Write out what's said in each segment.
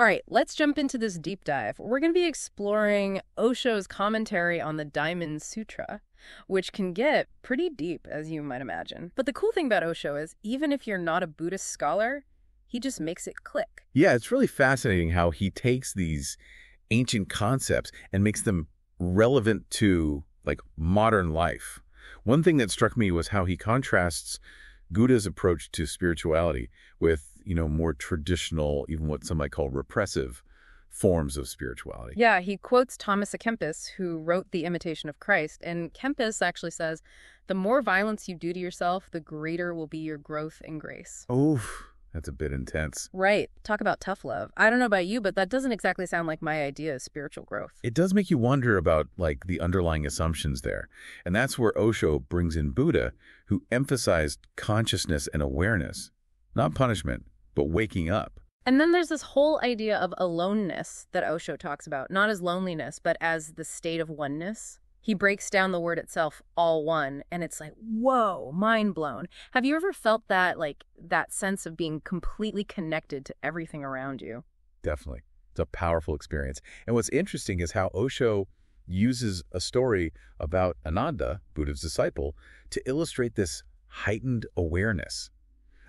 All right, let's jump into this deep dive. We're going to be exploring Osho's commentary on the Diamond Sutra, which can get pretty deep, as you might imagine. But the cool thing about Osho is, even if you're not a Buddhist scholar, he just makes it click. Yeah, it's really fascinating how he takes these ancient concepts and makes them relevant to, like, modern life. One thing that struck me was how he contrasts Buddha's approach to spirituality with, more traditional, even what some might call repressive forms of spirituality. Yeah, he quotes Thomas à Kempis, who wrote The Imitation of Christ, and Kempis actually says, the more violence you do to yourself, the greater will be your growth in grace. Oof, that's a bit intense. Right. Talk about tough love. I don't know about you, but that doesn't exactly sound like my idea of spiritual growth. It does make you wonder about, like, the underlying assumptions there. And that's where Osho brings in Buddha, who emphasized consciousness and awareness, not punishment, but waking up. And then there's this whole idea of aloneness that Osho talks about, not as loneliness, but as the state of oneness. He breaks down the word itself, all one, and it's like, whoa, mind blown. Have you ever felt that, like, that sense of being completely connected to everything around you? Definitely. It's a powerful experience. And what's interesting is how Osho uses a story about Ananda, Buddha's disciple, to illustrate this heightened awareness.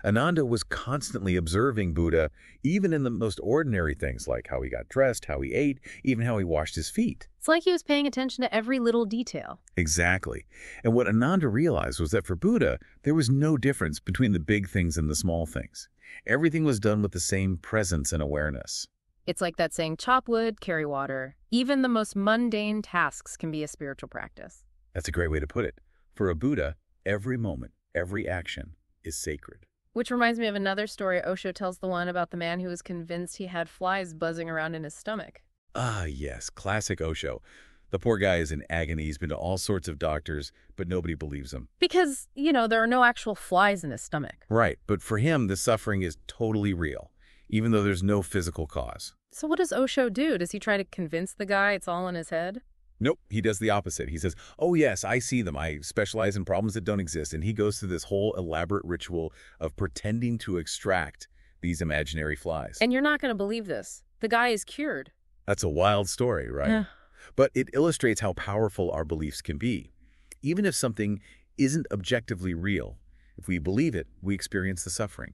Ananda was constantly observing Buddha, even in the most ordinary things, like how he got dressed, how he ate, even how he washed his feet. It's like he was paying attention to every little detail. Exactly. And what Ananda realized was that for Buddha, there was no difference between the big things and the small things. Everything was done with the same presence and awareness. It's like that saying, chop wood, carry water. Even the most mundane tasks can be a spiritual practice. That's a great way to put it. For a Buddha, every moment, every action is sacred. Which reminds me of another story Osho tells, the one about the man who was convinced he had flies buzzing around in his stomach. Ah, yes, classic Osho. The poor guy is in agony. He's been to all sorts of doctors, but nobody believes him. Because, there are no actual flies in his stomach. Right, but for him, the suffering is totally real, even though there's no physical cause. So what does Osho do? Does he try to convince the guy it's all in his head? Nope, he does the opposite. He says, oh yes, I see them. I specialize in problems that don't exist. And he goes through this whole elaborate ritual of pretending to extract these imaginary flies. And you're not going to believe this. The guy is cured. That's a wild story, right? Yeah. But it illustrates how powerful our beliefs can be. Even if something isn't objectively real, if we believe it, we experience the suffering.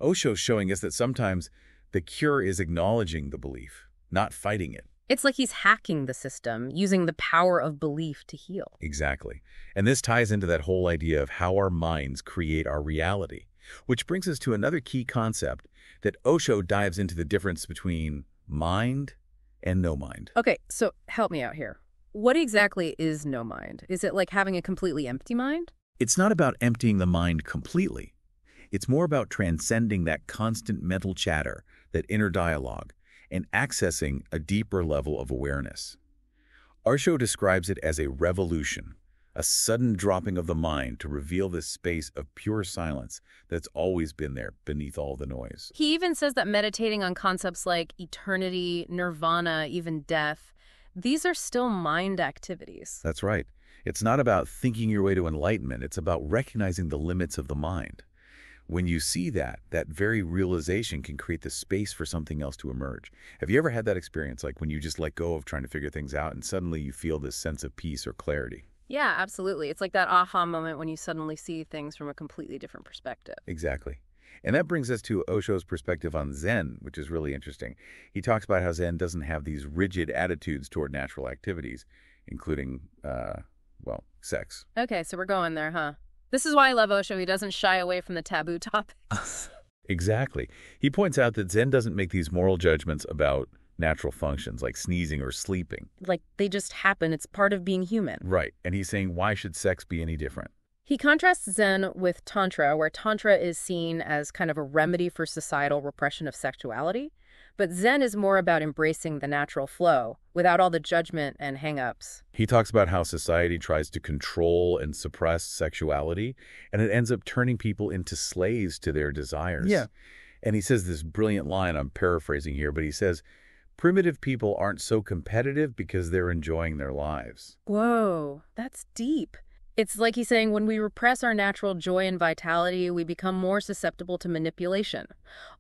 Osho's showing us that sometimes the cure is acknowledging the belief, not fighting it. It's like he's hacking the system, using the power of belief to heal. Exactly. And this ties into that whole idea of how our minds create our reality, which brings us to another key concept that Osho dives into the difference between mind and no mind. Okay, so help me out here. What exactly is no mind? Is it like having a completely empty mind? It's not about emptying the mind completely. It's more about transcending that constant mental chatter, that inner dialogue, and accessing a deeper level of awareness. Osho describes it as a revolution, a sudden dropping of the mind to reveal this space of pure silence that's always been there beneath all the noise. He even says that meditating on concepts like eternity, nirvana, even death, these are still mind activities. That's right. It's not about thinking your way to enlightenment. It's about recognizing the limits of the mind. When you see that very realization can create the space for something else to emerge. Have you ever had that experience, like when you just let go of trying to figure things out and suddenly you feel this sense of peace or clarity? Yeah, absolutely. It's like that aha moment when you suddenly see things from a completely different perspective. Exactly. And that brings us to Osho's perspective on Zen, which is really interesting. He talks about how Zen doesn't have these rigid attitudes toward natural activities, including, sex. Okay, so we're going there, huh? This is why I love Osho. He doesn't shy away from the taboo topics. Exactly. He points out that Zen doesn't make these moral judgments about natural functions like sneezing or sleeping. Like, they just happen. It's part of being human. Right. And he's saying, why should sex be any different? He contrasts Zen with Tantra, where Tantra is seen as kind of a remedy for societal repression of sexuality. But Zen is more about embracing the natural flow without all the judgment and hang-ups. He talks about how society tries to control and suppress sexuality, and it ends up turning people into slaves to their desires. Yeah. And he says this brilliant line, I'm paraphrasing here, but he says, primitive people aren't so competitive because they're enjoying their lives. Whoa, that's deep. It's like he's saying when we repress our natural joy and vitality, we become more susceptible to manipulation,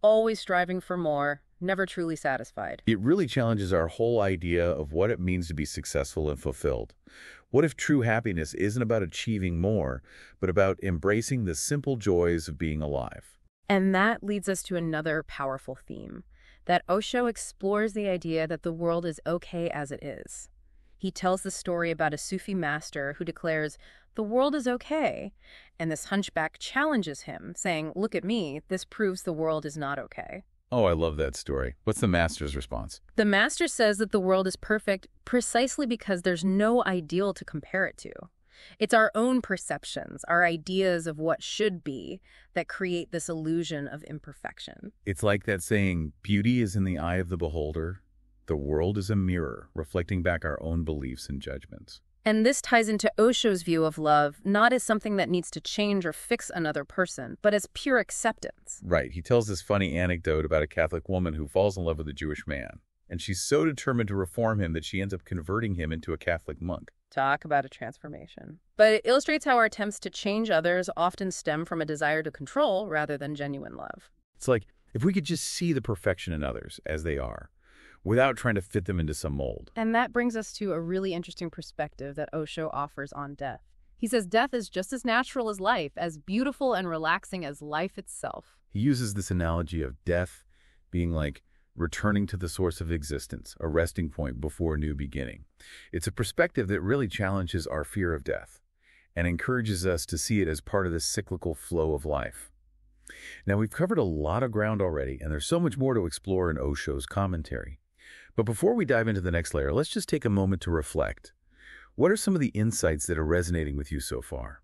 always striving for more, never truly satisfied. It really challenges our whole idea of what it means to be successful and fulfilled. What if true happiness isn't about achieving more, but about embracing the simple joys of being alive? And that leads us to another powerful theme, that Osho explores the idea that the world is okay as it is. He tells the story about a Sufi master who declares, "The world is okay," and this hunchback challenges him, saying, "Look at me, this proves the world is not okay." Oh, I love that story. What's the master's response? The master says that the world is perfect precisely because there's no ideal to compare it to. It's our own perceptions, our ideas of what should be, that create this illusion of imperfection. It's like that saying, beauty is in the eye of the beholder. The world is a mirror, reflecting back our own beliefs and judgments. And this ties into Osho's view of love, not as something that needs to change or fix another person, but as pure acceptance. Right. He tells this funny anecdote about a Catholic woman who falls in love with a Jewish man. And she's so determined to reform him that she ends up converting him into a Catholic monk. Talk about a transformation. But it illustrates how our attempts to change others often stem from a desire to control rather than genuine love. It's like, if we could just see the perfection in others as they are, without trying to fit them into some mold. And that brings us to a really interesting perspective that Osho offers on death. He says death is just as natural as life, as beautiful and relaxing as life itself. He uses this analogy of death being like returning to the source of existence, a resting point before a new beginning. It's a perspective that really challenges our fear of death and encourages us to see it as part of the cyclical flow of life. Now, we've covered a lot of ground already, and there's so much more to explore in Osho's commentary. But before we dive into the next layer, let's just take a moment to reflect. What are some of the insights that are resonating with you so far?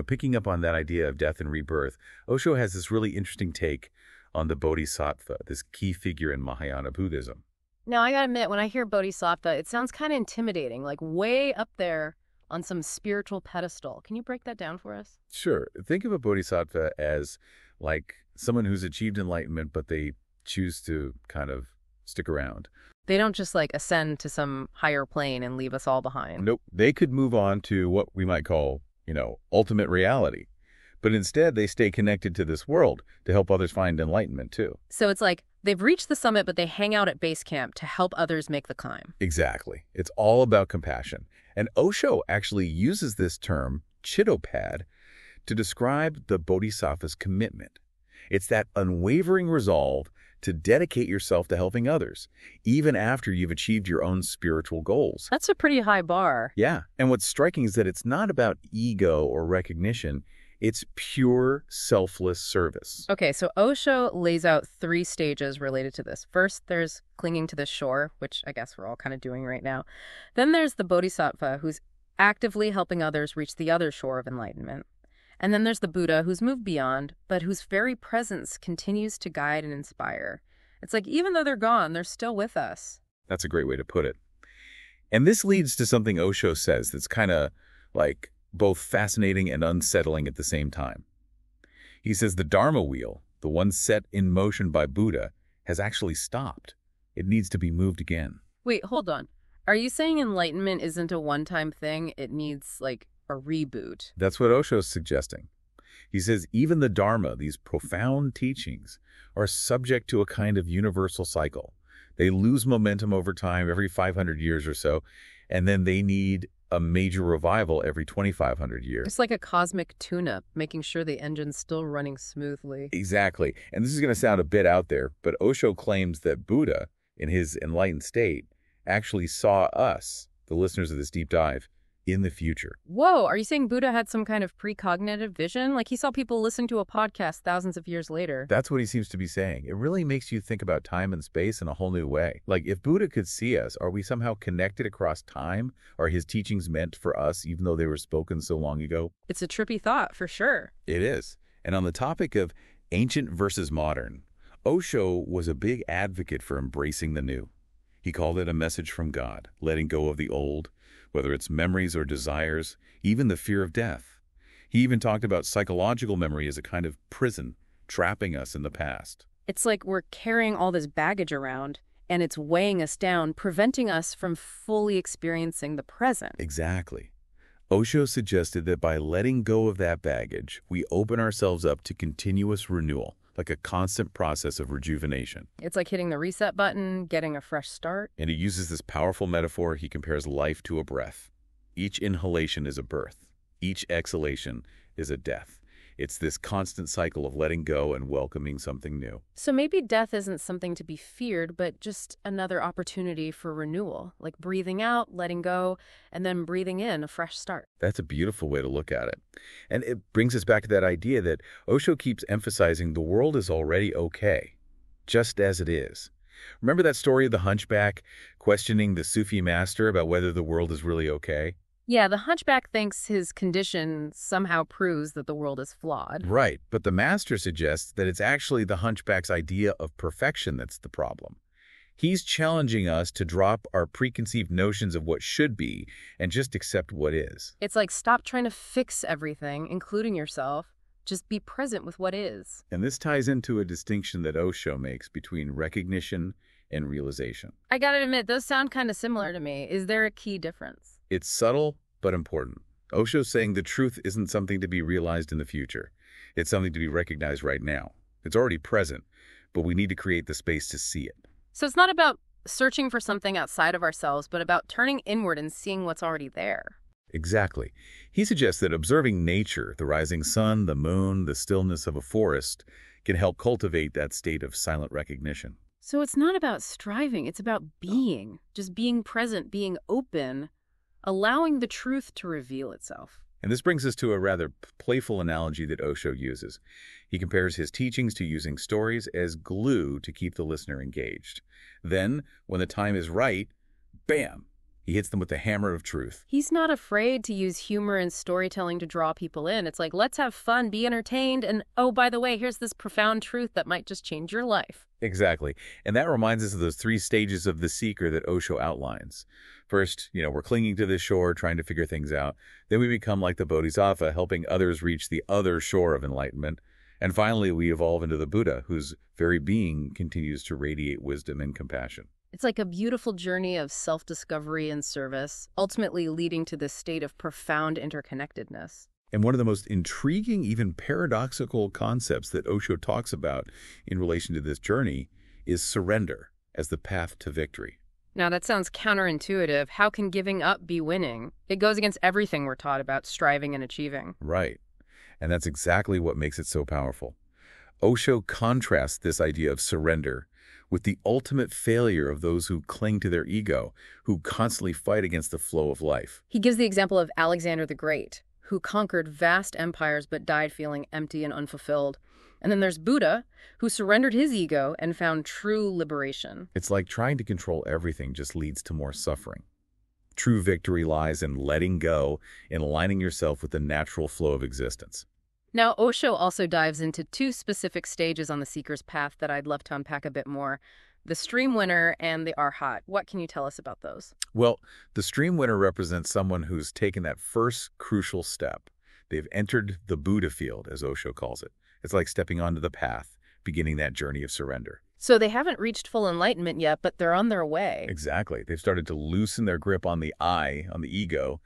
Picking up on that idea of death and rebirth, Osho has this really interesting take on the bodhisattva, this key figure in Mahayana Buddhism. Now, I gotta admit, when I hear bodhisattva, it sounds kind of intimidating, like way up there on some spiritual pedestal. Can you break that down for us? Sure. Think of a bodhisattva as like someone who's achieved enlightenment, but they choose to kind of stick around. They don't just ascend to some higher plane and leave us all behind. Nope. They could move on to what we might call, ultimate reality. But instead, they stay connected to this world to help others find enlightenment, too. So it's like they've reached the summit, but they hang out at base camp to help others make the climb. Exactly. It's all about compassion. And Osho actually uses this term, chittopad, to describe the bodhisattva's commitment. It's that unwavering resolve to dedicate yourself to helping others, even after you've achieved your own spiritual goals. That's a pretty high bar. Yeah. And what's striking is that it's not about ego or recognition. It's pure, selfless service. Okay, so Osho lays out 3 stages related to this. First, there's clinging to the shore, which I guess we're all kind of doing right now. Then there's the bodhisattva, who's actively helping others reach the other shore of enlightenment. And then there's the Buddha, who's moved beyond, but whose very presence continues to guide and inspire. It's like even though they're gone, they're still with us. That's a great way to put it. And this leads to something Osho says that's kind of like both fascinating and unsettling at the same time. He says the Dharma wheel, the one set in motion by Buddha, has actually stopped. It needs to be moved again. Wait, hold on. Are you saying enlightenment isn't a one-time thing? It needs, a reboot? That's what Osho's suggesting. He says even the Dharma, these profound teachings, are subject to a kind of universal cycle. They lose momentum over time every 500 years or so, and then they need a major revival every 2,500 years. It's like a cosmic tune-up, making sure the engine's still running smoothly. Exactly. And this is going to sound a bit out there, but Osho claims that Buddha, in his enlightened state, actually saw us, the listeners of this deep dive, in the future. Whoa, are you saying Buddha had some kind of precognitive vision? Like he saw people listen to a podcast thousands of years later? That's what he seems to be saying. It really makes you think about time and space in a whole new way. Like if Buddha could see us, are we somehow connected across time? Are his teachings meant for us even though they were spoken so long ago? It's a trippy thought, for sure. It is. And on the topic of ancient versus modern, Osho was a big advocate for embracing the new. He called it a message from God, letting go of the old, whether it's memories or desires, even the fear of death. He even talked about psychological memory as a kind of prison, trapping us in the past. It's like we're carrying all this baggage around, and it's weighing us down, preventing us from fully experiencing the present. Exactly. Osho suggested that by letting go of that baggage, we open ourselves up to continuous renewal, like a constant process of rejuvenation. It's like hitting the reset button, getting a fresh start. And he uses this powerful metaphor. He compares life to a breath. Each inhalation is a birth. Each exhalation is a death. It's this constant cycle of letting go and welcoming something new. So maybe death isn't something to be feared, but just another opportunity for renewal, like breathing out, letting go, and then breathing in, a fresh start. That's a beautiful way to look at it. And it brings us back to that idea that Osho keeps emphasizing the world is already okay, just as it is. Remember that story of the hunchback questioning the Sufi master about whether the world is really okay? Yeah, the hunchback thinks his condition somehow proves that the world is flawed. Right, but the master suggests that it's actually the hunchback's idea of perfection that's the problem. He's challenging us to drop our preconceived notions of what should be and just accept what is. It's like, stop trying to fix everything, including yourself. Just be present with what is. And this ties into a distinction that Osho makes between recognition and realization. I gotta admit, those sound kind of similar to me. Is there a key difference? It's subtle, but important. Osho's saying the truth isn't something to be realized in the future. It's something to be recognized right now. It's already present, but we need to create the space to see it. So it's not about searching for something outside of ourselves, but about turning inward and seeing what's already there. Exactly. He suggests that observing nature, the rising sun, the moon, the stillness of a forest, can help cultivate that state of silent recognition. So it's not about striving, it's about being. Just being present, being open, allowing the truth to reveal itself. And this brings us to a rather playful analogy that Osho uses. He compares his teachings to using stories as glue to keep the listener engaged. Then, when the time is right, bam, he hits them with the hammer of truth. He's not afraid to use humor and storytelling to draw people in. It's like, let's have fun, be entertained, and oh, by the way, here's this profound truth that might just change your life. Exactly. And that reminds us of those 3 stages of the seeker that Osho outlines. First, we're clinging to the shore, trying to figure things out. Then we become like the bodhisattva, helping others reach the other shore of enlightenment. And finally, we evolve into the Buddha, whose very being continues to radiate wisdom and compassion. It's like a beautiful journey of self-discovery and service, ultimately leading to this state of profound interconnectedness. And one of the most intriguing, even paradoxical concepts that Osho talks about in relation to this journey is surrender as the path to victory. Now, that sounds counterintuitive. How can giving up be winning? It goes against everything we're taught about striving and achieving. Right. And that's exactly what makes it so powerful. Osho contrasts this idea of surrender with the ultimate failure of those who cling to their ego, who constantly fight against the flow of life. He gives the example of Alexander the Great, who conquered vast empires but died feeling empty and unfulfilled. And then there's Buddha, who surrendered his ego and found true liberation. It's like trying to control everything just leads to more suffering. True victory lies in letting go and aligning yourself with the natural flow of existence. Now, Osho also dives into 2 specific stages on the seeker's path that I'd love to unpack a bit more. The stream winner and the arhat. What can you tell us about those? Well, the stream winner represents someone who's taken that first crucial step. They've entered the Buddha field, as Osho calls it. It's like stepping onto the path, beginning that journey of surrender. So they haven't reached full enlightenment yet, but they're on their way. Exactly. They've started to loosen their grip on the I, on the ego,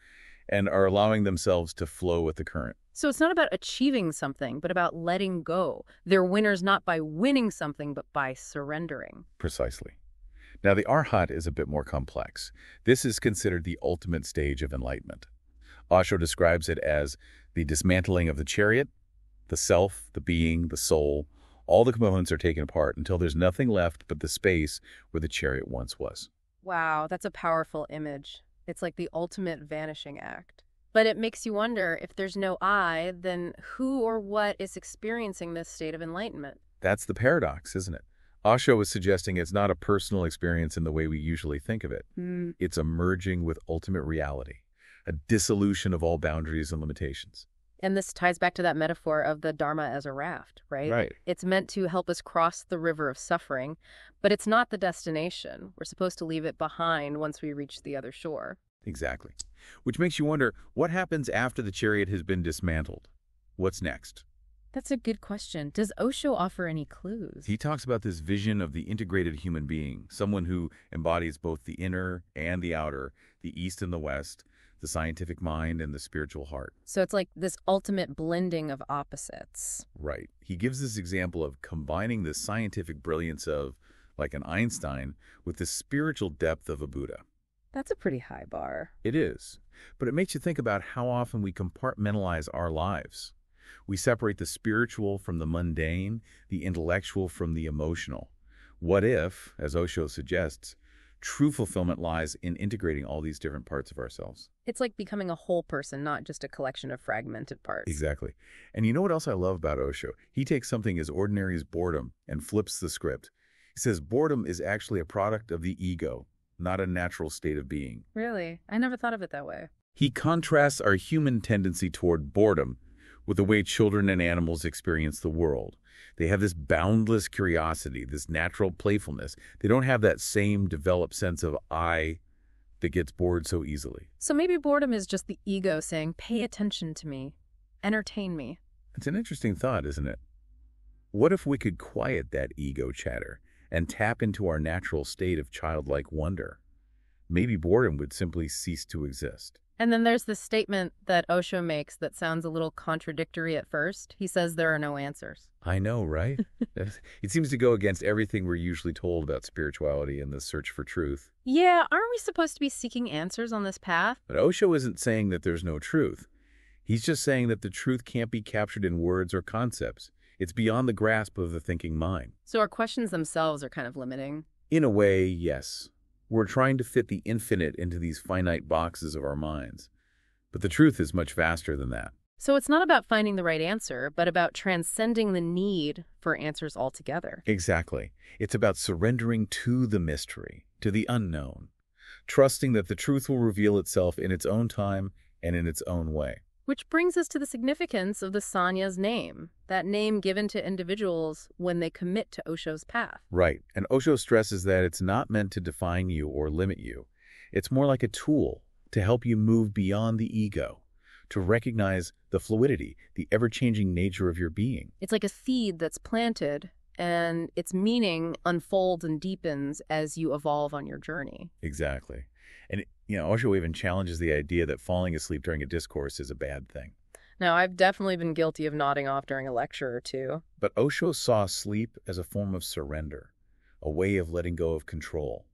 and are allowing themselves to flow with the current. So it's not about achieving something, but about letting go. They're winners not by winning something, but by surrendering. Precisely. Now, the arhat is a bit more complex. This is considered the ultimate stage of enlightenment. Osho describes it as the dismantling of the chariot, the self, the being, the soul. All the components are taken apart until there's nothing left but the space where the chariot once was. Wow, that's a powerful image. It's like the ultimate vanishing act. But it makes you wonder, if there's no I, then who or what is experiencing this state of enlightenment? That's the paradox, isn't it? Osho is suggesting it's not a personal experience in the way we usually think of it. It's a merging with ultimate reality, a dissolution of all boundaries and limitations. And this ties back to that metaphor of the Dharma as a raft, right? Right. It's meant to help us cross the river of suffering, but it's not the destination. We're supposed to leave it behind once we reach the other shore. Exactly. Which makes you wonder, what happens after the chariot has been dismantled? What's next? That's a good question. Does Osho offer any clues? He talks about this vision of the integrated human being, someone who embodies both the inner and the outer, the east and the west, the scientific mind and the spiritual heart. So it's like this ultimate blending of opposites. Right. He gives this example of combining the scientific brilliance of, like an Einstein, with the spiritual depth of a Buddha. That's a pretty high bar. It is. But it makes you think about how often we compartmentalize our lives. We separate the spiritual from the mundane, the intellectual from the emotional. What if, as Osho suggests, true fulfillment lies in integrating all these different parts of ourselves? It's like becoming a whole person, not just a collection of fragmented parts. Exactly. And you know what else I love about Osho? He takes something as ordinary as boredom and flips the script. He says boredom is actually a product of the ego, not a natural state of being. Really? I never thought of it that way. He contrasts our human tendency toward boredom with the way children and animals experience the world. They have this boundless curiosity, this natural playfulness. They don't have that same developed sense of I that gets bored so easily. So maybe boredom is just the ego saying, pay attention to me, entertain me. It's an interesting thought, isn't it? What if we could quiet that ego chatter and tap into our natural state of childlike wonder? Maybe boredom would simply cease to exist. And then there's this statement that Osho makes that sounds a little contradictory at first. He says there are no answers. I know, right? It seems to go against everything we're usually told about spirituality and the search for truth. Yeah, aren't we supposed to be seeking answers on this path? But Osho isn't saying that there's no truth. He's just saying that the truth can't be captured in words or concepts. It's beyond the grasp of the thinking mind. So our questions themselves are kind of limiting. In a way, yes. We're trying to fit the infinite into these finite boxes of our minds. But the truth is much vaster than that. So it's not about finding the right answer, but about transcending the need for answers altogether. Exactly. It's about surrendering to the mystery, to the unknown, trusting that the truth will reveal itself in its own time and in its own way. Which brings us to the significance of the Sanya's name, that name given to individuals when they commit to Osho's path. Right. And Osho stresses that it's not meant to define you or limit you. It's more like a tool to help you move beyond the ego, to recognize the fluidity, the ever-changing nature of your being. It's like a seed that's planted, and its meaning unfolds and deepens as you evolve on your journey. Exactly. And, Osho even challenges the idea that falling asleep during a discourse is a bad thing. Now, I've definitely been guilty of nodding off during a lecture or two. But Osho saw sleep as a form of surrender, a way of letting go of control.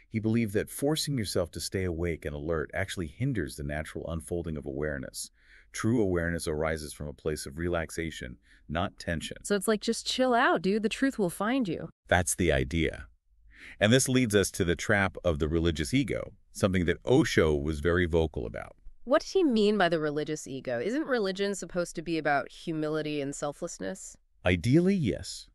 He believed that forcing yourself to stay awake and alert actually hinders the natural unfolding of awareness. True awareness arises from a place of relaxation, not tension. So it's like, just chill out, dude. The truth will find you. That's the idea. And this leads us to the trap of the religious ego, something that Osho was very vocal about. What did he mean by the religious ego? Isn't religion supposed to be about humility and selflessness? Ideally, yes.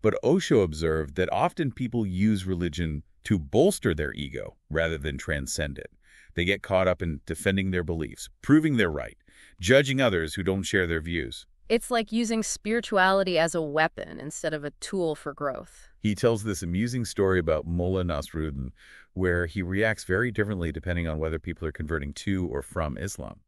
But Osho observed that often people use religion to bolster their ego rather than transcend it. They get caught up in defending their beliefs, proving they're right, judging others who don't share their views. It's like using spirituality as a weapon instead of a tool for growth. He tells this amusing story about Mullah Nasruddin, where he reacts very differently depending on whether people are converting to or from Islam.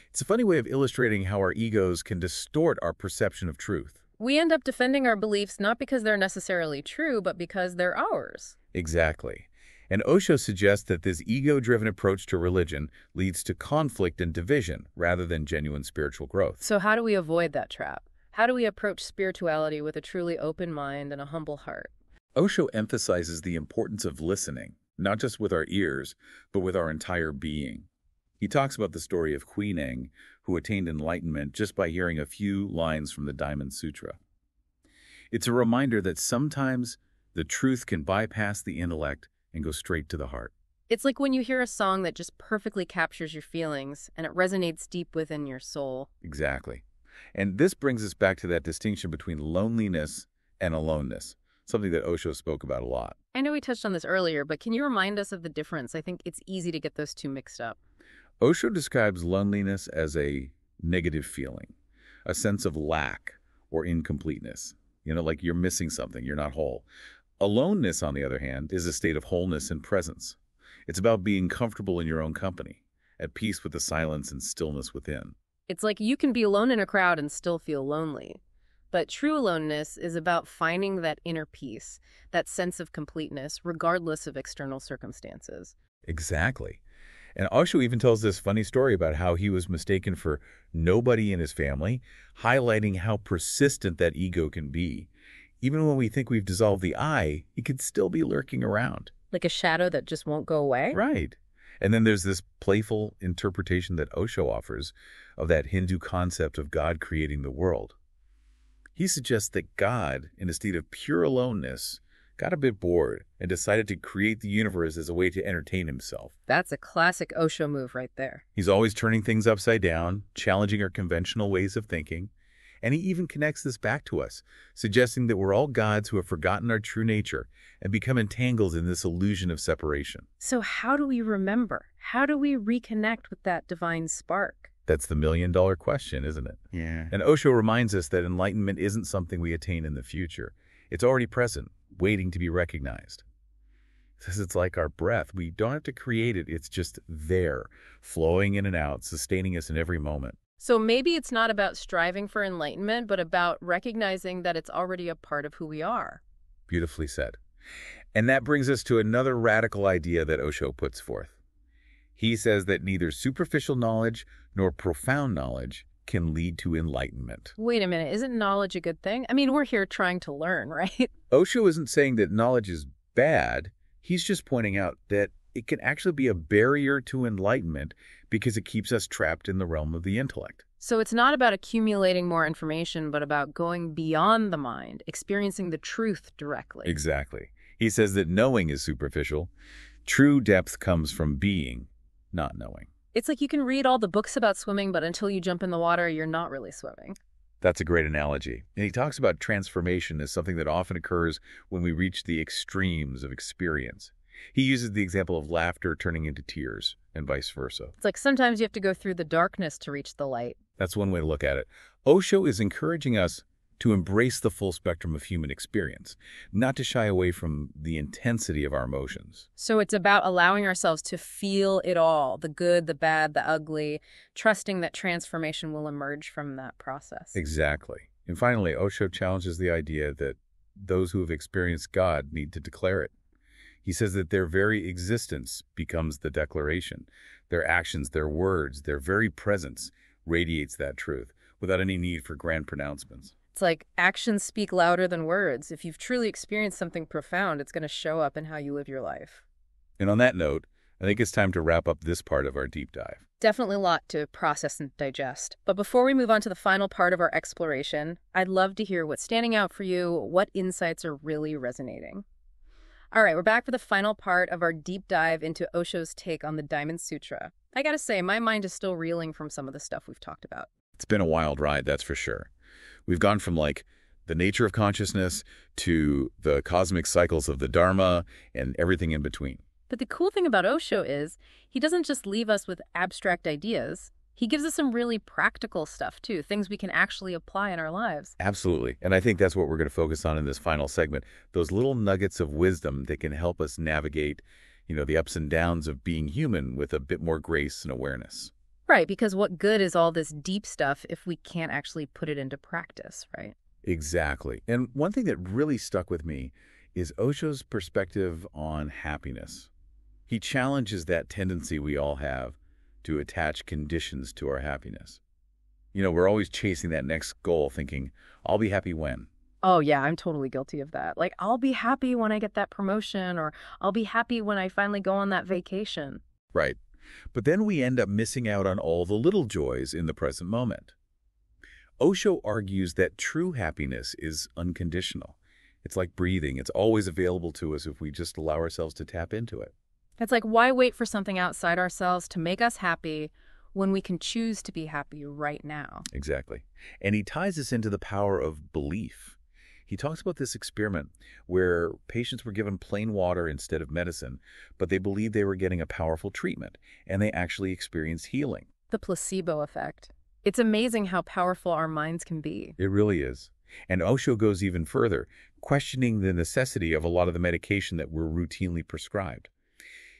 It's a funny way of illustrating how our egos can distort our perception of truth. We end up defending our beliefs not because they're necessarily true, but because they're ours. Exactly. And Osho suggests that this ego-driven approach to religion leads to conflict and division rather than genuine spiritual growth. So how do we avoid that trap? How do we approach spirituality with a truly open mind and a humble heart? Osho emphasizes the importance of listening, not just with our ears, but with our entire being. He talks about the story of Queen Eng, who attained enlightenment just by hearing a few lines from the Diamond Sutra. It's a reminder that sometimes the truth can bypass the intellect and go straight to the heart. It's like when you hear a song that just perfectly captures your feelings and it resonates deep within your soul. Exactly. And this brings us back to that distinction between loneliness and aloneness, something that Osho spoke about a lot. I know we touched on this earlier, but can you remind us of the difference? I think it's easy to get those two mixed up. Osho describes loneliness as a negative feeling, a sense of lack or incompleteness. Like you're missing something, you're not whole. Aloneness, on the other hand, is a state of wholeness and presence. It's about being comfortable in your own company, at peace with the silence and stillness within. It's like you can be alone in a crowd and still feel lonely. But true aloneness is about finding that inner peace, that sense of completeness, regardless of external circumstances. Exactly. And Osho even tells this funny story about how he was mistaken for nobody in his family, highlighting how persistent that ego can be. Even when we think we've dissolved the I, it could still be lurking around. Like a shadow that just won't go away? Right. And then there's this playful interpretation that Osho offers of that Hindu concept of God creating the world. He suggests that God, in a state of pure aloneness, got a bit bored and decided to create the universe as a way to entertain himself. That's a classic Osho move right there. He's always turning things upside down, challenging our conventional ways of thinking. And he even connects this back to us, suggesting that we're all gods who have forgotten our true nature and become entangled in this illusion of separation. So how do we remember? How do we reconnect with that divine spark? That's the million-dollar question, isn't it? Yeah. And Osho reminds us that enlightenment isn't something we attain in the future. It's already present, waiting to be recognized. He says it's like our breath. We don't have to create it. It's just there, flowing in and out, sustaining us in every moment. So maybe it's not about striving for enlightenment, but about recognizing that it's already a part of who we are. Beautifully said. And that brings us to another radical idea that Osho puts forth. He says that neither superficial knowledge nor profound knowledge can lead to enlightenment. Wait a minute, isn't knowledge a good thing? I mean, we're here trying to learn, right? Osho isn't saying that knowledge is bad. He's just pointing out that it can actually be a barrier to enlightenment because it keeps us trapped in the realm of the intellect. So it's not about accumulating more information, but about going beyond the mind, experiencing the truth directly. Exactly. He says that knowing is superficial. True depth comes from being, not knowing. It's like you can read all the books about swimming, but until you jump in the water, you're not really swimming. That's a great analogy. And he talks about transformation as something that often occurs when we reach the extremes of experience. He uses the example of laughter turning into tears and vice versa. It's like sometimes you have to go through the darkness to reach the light. That's one way to look at it. Osho is encouraging us to embrace the full spectrum of human experience, not to shy away from the intensity of our emotions. So it's about allowing ourselves to feel it all, the good, the bad, the ugly, trusting that transformation will emerge from that process. Exactly. And finally, Osho challenges the idea that those who have experienced God need to declare it. He says that their very existence becomes the declaration. Their actions, their words, their very presence radiates that truth without any need for grand pronouncements. It's like actions speak louder than words. If you've truly experienced something profound, it's going to show up in how you live your life. And on that note, I think it's time to wrap up this part of our deep dive. Definitely a lot to process and digest. But before we move on to the final part of our exploration, I'd love to hear what's standing out for you, what insights are really resonating. All right, we're back for the final part of our deep dive into Osho's take on the Diamond Sutra. I gotta say, my mind is still reeling from some of the stuff we've talked about. It's been a wild ride, that's for sure. We've gone from like the nature of consciousness to the cosmic cycles of the Dharma and everything in between. But the cool thing about Osho is he doesn't just leave us with abstract ideas. He gives us some really practical stuff, too, things we can actually apply in our lives. Absolutely. And I think that's what we're going to focus on in this final segment, those little nuggets of wisdom that can help us navigate, the ups and downs of being human with a bit more grace and awareness. Right, because what good is all this deep stuff if we can't actually put it into practice, right? Exactly. And one thing that really stuck with me is Osho's perspective on happiness. He challenges that tendency we all have to attach conditions to our happiness. We're always chasing that next goal thinking, I'll be happy when. Oh, yeah, I'm totally guilty of that. Like, I'll be happy when I get that promotion, or I'll be happy when I finally go on that vacation. Right. But then we end up missing out on all the little joys in the present moment. Osho argues that true happiness is unconditional. It's like breathing. It's always available to us if we just allow ourselves to tap into it. It's like, why wait for something outside ourselves to make us happy when we can choose to be happy right now? Exactly. And he ties this into the power of belief. He talks about this experiment where patients were given plain water instead of medicine, but they believed they were getting a powerful treatment, and they actually experienced healing. The placebo effect. It's amazing how powerful our minds can be. It really is. And Osho goes even further, questioning the necessity of a lot of the medication that we're routinely prescribed.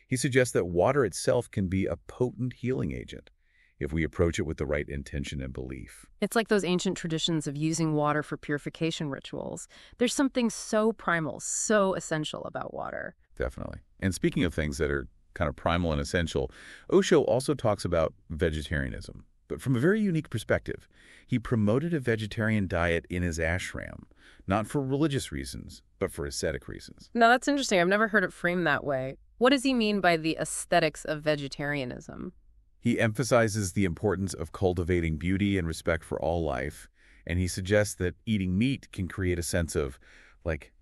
He suggests that water itself can be a potent healing agent if we approach it with the right intention and belief. It's like those ancient traditions of using water for purification rituals. There's something so primal, so essential about water. Definitely. And speaking of things that are kind of primal and essential, Osho also talks about vegetarianism, but from a very unique perspective. He promoted a vegetarian diet in his ashram, not for religious reasons, but for ascetic reasons. Now, that's interesting. I've never heard it framed that way. What does he mean by the aesthetics of vegetarianism? He emphasizes the importance of cultivating beauty and respect for all life, and he suggests that eating meat can create a sense of, like,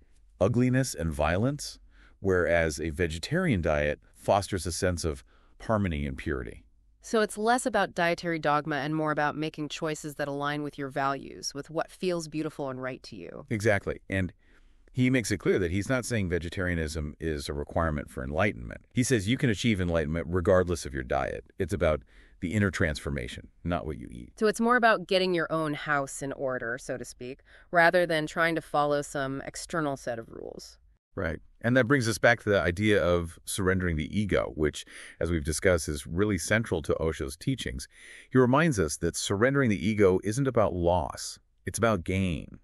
ugliness and violence, whereas a vegetarian diet fosters a sense of harmony and purity. So it's less about dietary dogma and more about making choices that align with your values, with what feels beautiful and right to you. Exactly. And he makes it clear that he's not saying vegetarianism is a requirement for enlightenment. He says you can achieve enlightenment regardless of your diet. It's about the inner transformation, not what you eat. So it's more about getting your own house in order, so to speak, rather than trying to follow some external set of rules. Right. And that brings us back to the idea of surrendering the ego, which, as we've discussed, is really central to Osho's teachings. He reminds us that surrendering the ego isn't about loss. It's about gain.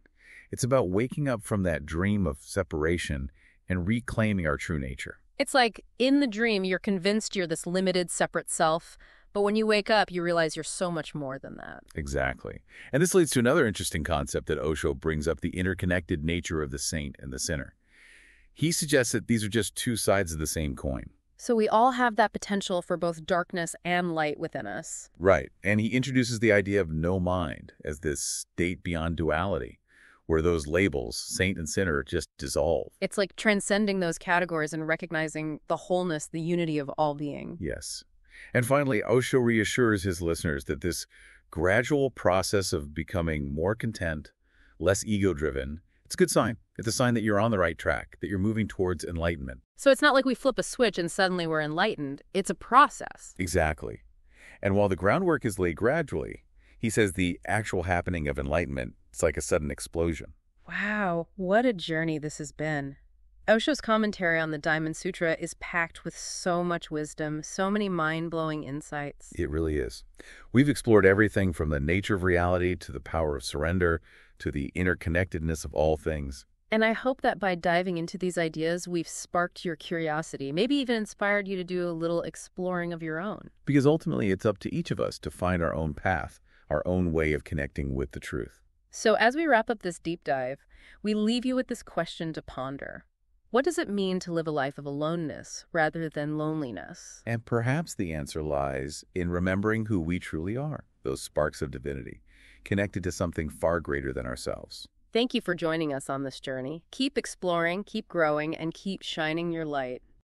It's about waking up from that dream of separation and reclaiming our true nature. It's like, in the dream, you're convinced you're this limited, separate self, but when you wake up, you realize you're so much more than that. Exactly. And this leads to another interesting concept that Osho brings up, the interconnected nature of the saint and the sinner. He suggests that these are just two sides of the same coin. So we all have that potential for both darkness and light within us. Right. And he introduces the idea of no mind as this state beyond duality, where those labels, saint and sinner, just dissolve. It's like transcending those categories and recognizing the wholeness, the unity of all being. Yes. And finally, Osho reassures his listeners that this gradual process of becoming more content, less ego-driven, it's a good sign. It's a sign that you're on the right track, that you're moving towards enlightenment. So it's not like we flip a switch and suddenly we're enlightened. It's a process. Exactly. And while the groundwork is laid gradually, he says the actual happening of enlightenment, it's like a sudden explosion. Wow, what a journey this has been. Osho's commentary on the Diamond Sutra is packed with so much wisdom, so many mind-blowing insights. It really is. We've explored everything from the nature of reality to the power of surrender to the interconnectedness of all things. And I hope that by diving into these ideas, we've sparked your curiosity, maybe even inspired you to do a little exploring of your own. Because ultimately, it's up to each of us to find our own path, our own way of connecting with the truth. So as we wrap up this deep dive, we leave you with this question to ponder. What does it mean to live a life of aloneness rather than loneliness? And perhaps the answer lies in remembering who we truly are, those sparks of divinity, connected to something far greater than ourselves. Thank you for joining us on this journey. Keep exploring, keep growing, and keep shining your light.